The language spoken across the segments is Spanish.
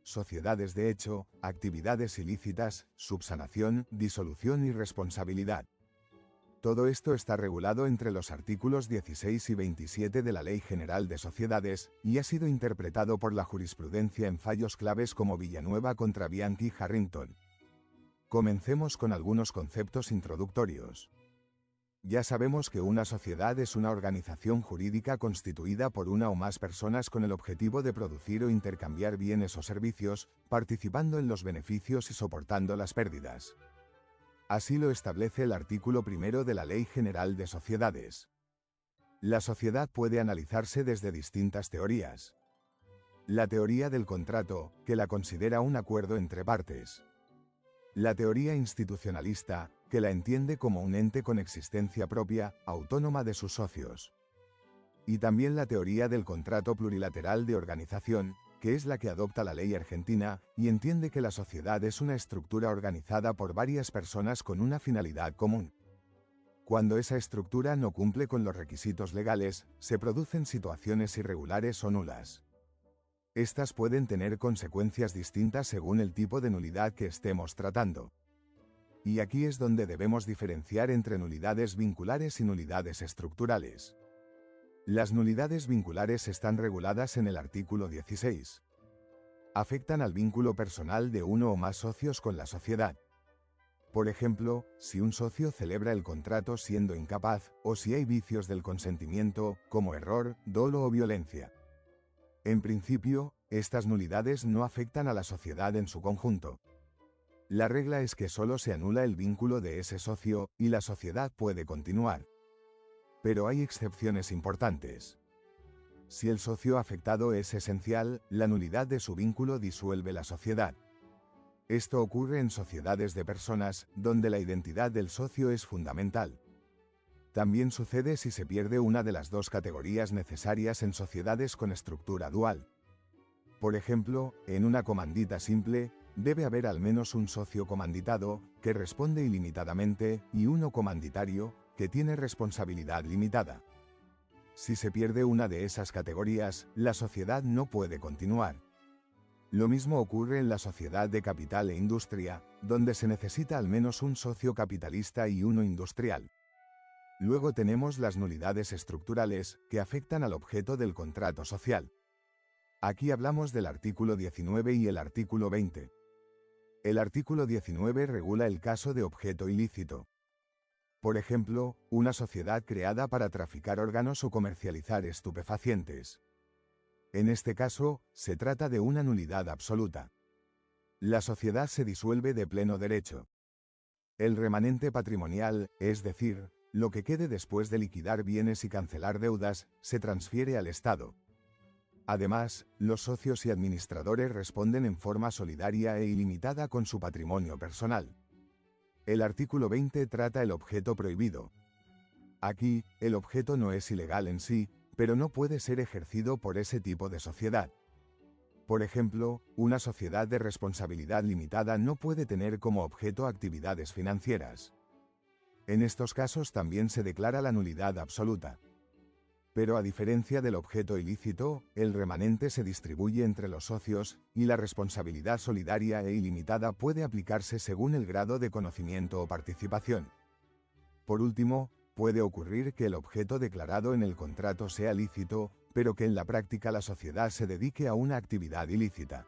sociedades de hecho, actividades ilícitas, subsanación, disolución y responsabilidad. Todo esto está regulado entre los artículos 16 y 27 de la Ley General de Sociedades, y ha sido interpretado por la jurisprudencia en fallos claves como Villanueva contra Bianchi Harrington. Comencemos con algunos conceptos introductorios. Ya sabemos que una sociedad es una organización jurídica constituida por una o más personas con el objetivo de producir o intercambiar bienes o servicios, participando en los beneficios y soportando las pérdidas. Así lo establece el artículo 1 de la Ley General de Sociedades. La sociedad puede analizarse desde distintas teorías. La teoría del contrato, que la considera un acuerdo entre partes. La teoría institucionalista, que la entiende como un ente con existencia propia, autónoma de sus socios. Y también la teoría del contrato plurilateral de organización, que es la que adopta la ley argentina, y entiende que la sociedad es una estructura organizada por varias personas con una finalidad común. Cuando esa estructura no cumple con los requisitos legales, se producen situaciones irregulares o nulas. Estas pueden tener consecuencias distintas según el tipo de nulidad que estemos tratando. Y aquí es donde debemos diferenciar entre nulidades vinculares y nulidades estructurales. Las nulidades vinculares están reguladas en el artículo 16. Afectan al vínculo personal de uno o más socios con la sociedad. Por ejemplo, si un socio celebra el contrato siendo incapaz, o si hay vicios del consentimiento, como error, dolo o violencia. En principio, estas nulidades no afectan a la sociedad en su conjunto. La regla es que solo se anula el vínculo de ese socio, y la sociedad puede continuar. Pero hay excepciones importantes. Si el socio afectado es esencial, la nulidad de su vínculo disuelve la sociedad. Esto ocurre en sociedades de personas, donde la identidad del socio es fundamental. También sucede si se pierde una de las dos categorías necesarias en sociedades con estructura dual. Por ejemplo, en una comandita simple, debe haber al menos un socio comanditado, que responde ilimitadamente, y uno comanditario, que tiene responsabilidad limitada. Si se pierde una de esas categorías, la sociedad no puede continuar. Lo mismo ocurre en la sociedad de capital e industria, donde se necesita al menos un socio capitalista y uno industrial. Luego tenemos las nulidades estructurales, que afectan al objeto del contrato social. Aquí hablamos del artículo 19 y el artículo 20. El artículo 19 regula el caso de objeto ilícito. Por ejemplo, una sociedad creada para traficar órganos o comercializar estupefacientes. En este caso, se trata de una nulidad absoluta. La sociedad se disuelve de pleno derecho. El remanente patrimonial, es decir, lo que quede después de liquidar bienes y cancelar deudas, se transfiere al Estado. Además, los socios y administradores responden en forma solidaria e ilimitada con su patrimonio personal. El artículo 20 trata el objeto prohibido. Aquí, el objeto no es ilegal en sí, pero no puede ser ejercido por ese tipo de sociedad. Por ejemplo, una sociedad de responsabilidad limitada no puede tener como objeto actividades financieras. En estos casos también se declara la nulidad absoluta. Pero a diferencia del objeto ilícito, el remanente se distribuye entre los socios, y la responsabilidad solidaria e ilimitada puede aplicarse según el grado de conocimiento o participación. Por último, puede ocurrir que el objeto declarado en el contrato sea lícito, pero que en la práctica la sociedad se dedique a una actividad ilícita.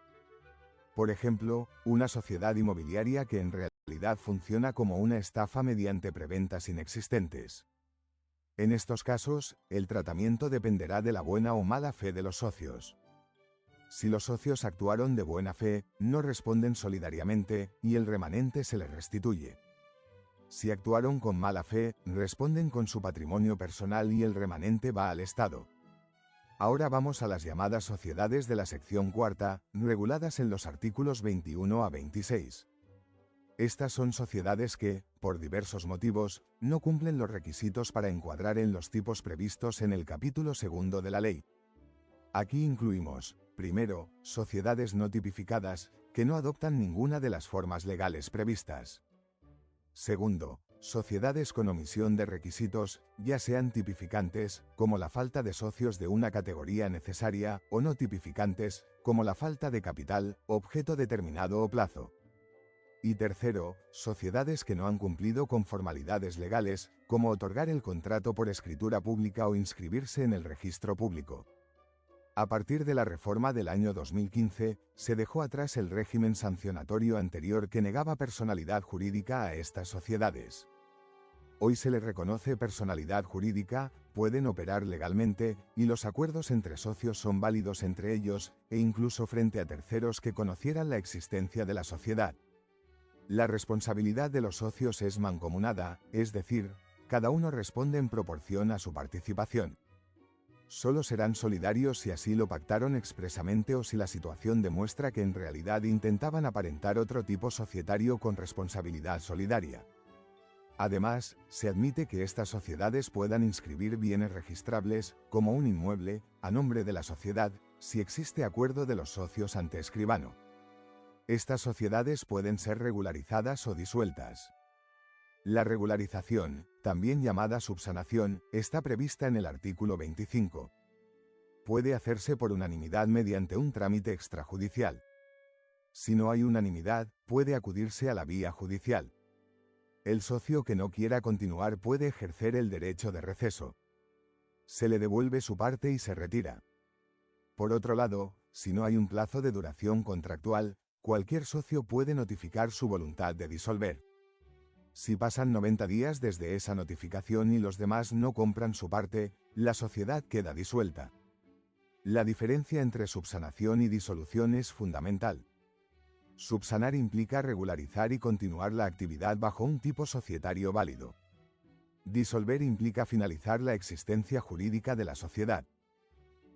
Por ejemplo, una sociedad inmobiliaria que en realidad funciona como una estafa mediante preventas inexistentes. En estos casos, el tratamiento dependerá de la buena o mala fe de los socios. Si los socios actuaron de buena fe, no responden solidariamente, y el remanente se les restituye. Si actuaron con mala fe, responden con su patrimonio personal y el remanente va al Estado. Ahora vamos a las llamadas sociedades de la sección cuarta, reguladas en los artículos 21 a 26. Estas son sociedades que, por diversos motivos, no cumplen los requisitos para encuadrar en los tipos previstos en el capítulo 2 de la ley. Aquí incluimos, primero, sociedades no tipificadas, que no adoptan ninguna de las formas legales previstas. Segundo, Sociedades con omisión de requisitos, ya sean tipificantes, como la falta de socios de una categoría necesaria, o no tipificantes, como la falta de capital, objeto determinado o plazo. Y tercero, sociedades que no han cumplido con formalidades legales, como otorgar el contrato por escritura pública o inscribirse en el registro público. A partir de la reforma del año 2015, se dejó atrás el régimen sancionatorio anterior que negaba personalidad jurídica a estas sociedades. Hoy se les reconoce personalidad jurídica, pueden operar legalmente, y los acuerdos entre socios son válidos entre ellos, e incluso frente a terceros que conocieran la existencia de la sociedad. La responsabilidad de los socios es mancomunada, es decir, cada uno responde en proporción a su participación. Solo serán solidarios si así lo pactaron expresamente o si la situación demuestra que en realidad intentaban aparentar otro tipo societario con responsabilidad solidaria. Además, se admite que estas sociedades puedan inscribir bienes registrables, como un inmueble, a nombre de la sociedad, si existe acuerdo de los socios ante escribano. Estas sociedades pueden ser regularizadas o disueltas. La regularización, también llamada subsanación, está prevista en el artículo 25. Puede hacerse por unanimidad mediante un trámite extrajudicial. Si no hay unanimidad, puede acudirse a la vía judicial. El socio que no quiera continuar puede ejercer el derecho de receso. Se le devuelve su parte y se retira. Por otro lado, si no hay un plazo de duración contractual, cualquier socio puede notificar su voluntad de disolver. Si pasan 90 días desde esa notificación y los demás no compran su parte, la sociedad queda disuelta. La diferencia entre subsanación y disolución es fundamental. Subsanar implica regularizar y continuar la actividad bajo un tipo societario válido. Disolver implica finalizar la existencia jurídica de la sociedad.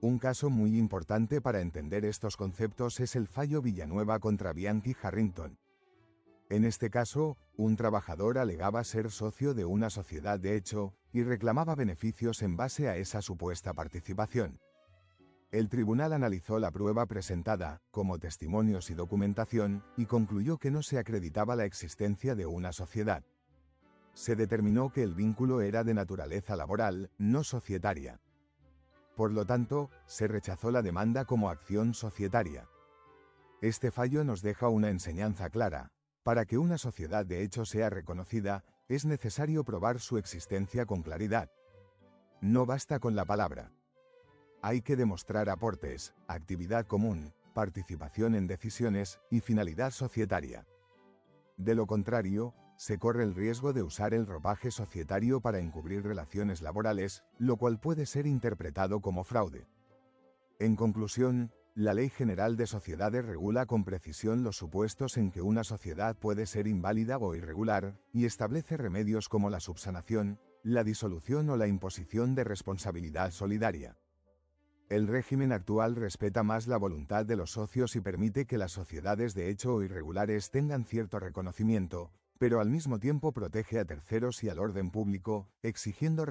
Un caso muy importante para entender estos conceptos es el fallo Villanueva contra Bianchi Harrington. En este caso, un trabajador alegaba ser socio de una sociedad de hecho, y reclamaba beneficios en base a esa supuesta participación. El tribunal analizó la prueba presentada, como testimonios y documentación, y concluyó que no se acreditaba la existencia de una sociedad. Se determinó que el vínculo era de naturaleza laboral, no societaria. Por lo tanto, se rechazó la demanda como acción societaria. Este fallo nos deja una enseñanza clara. Para que una sociedad de hecho sea reconocida, es necesario probar su existencia con claridad. No basta con la palabra. Hay que demostrar aportes, actividad común, participación en decisiones y finalidad societaria. De lo contrario, se corre el riesgo de usar el ropaje societario para encubrir relaciones laborales, lo cual puede ser interpretado como fraude. En conclusión, la Ley General de Sociedades regula con precisión los supuestos en que una sociedad puede ser inválida o irregular, y establece remedios como la subsanación, la disolución o la imposición de responsabilidad solidaria. El régimen actual respeta más la voluntad de los socios y permite que las sociedades de hecho o irregulares tengan cierto reconocimiento, pero al mismo tiempo protege a terceros y al orden público, exigiendo